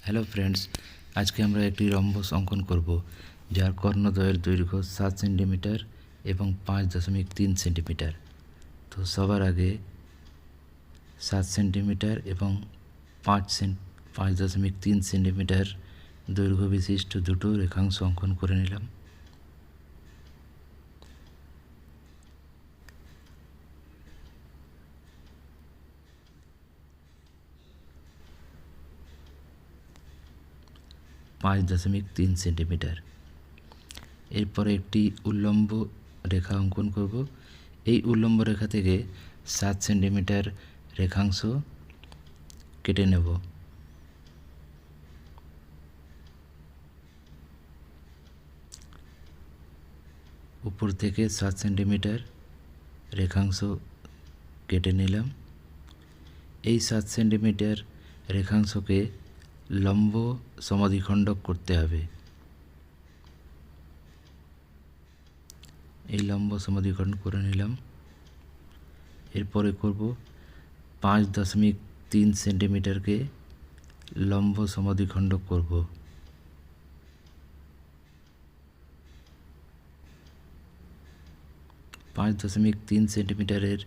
Hello friends, আজকে আমরা একটি রম্বস অঙ্কন করব যার কর্ণদ্বয়ের দৈর্ঘ্য 7 সেন্টিমিটার এবং 5.3 সেন্টিমিটার। তো সবার আগে 7 সেন্টিমিটার এবং 5.3 সেন্টিমিটার দৈর্ঘ্য বিশিষ্ট দুটো রেখাংশ অঙ্কন করে নিলাম। পাঁচ দশমিক তিন সেন্টিমিটার। এরপরে একটি উল্লম্ব রেখা অঙ্কন করব। এই উল্লম্ব রেখা থেকে 7 সেন্টিমিটার রেখাংশ কেটে নেব। উপর থেকে 7 সেন্টিমিটার রেখাংশ কেটে নিলাম। এই 7 সেন্টিমিটার রেখাংশকে লম্ব সমদ্বিখণ্ডক করতে হবে। এই লম্ব সমদ্বিখণ্ডক করে নিলাম। এরপরে করব 5.3 সেন্টিমিটারকে লম্ব সমদ্বিখণ্ডক করব। পাঁচ দশমিক তিন সেন্টিমিটারের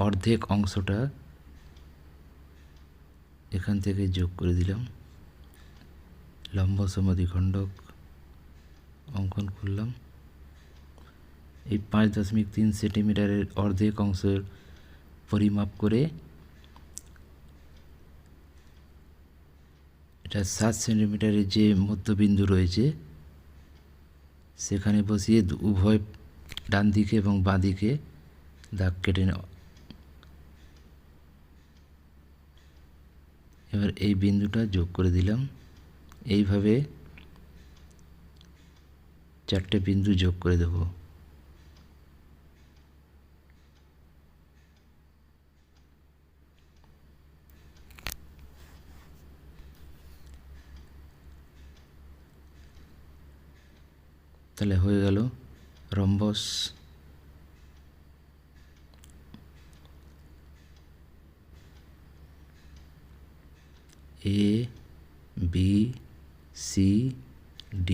অর্ধেক অংশটা এখান থেকে যোগ করে দিলাম। লম্ব সমদ্বিখণ্ডক অঙ্কন করলাম। এই 5.3 সেন্টিমিটারের অর্ধেক অংশের পরিমাপ করে এটা 7 সেন্টিমিটারের যে মধ্যবিন্দু রয়েছে সেখানে বসিয়ে উভয় ডান দিকে এবং বাঁ দিকে দাগ কেটে নেওয়া। এবার এই বিন্দুটা যোগ করে দিলাম। এইভাবে 4টে বিন্দু যোগ করে দেব। তাহলে হয়ে গেল rhombus. A B C D।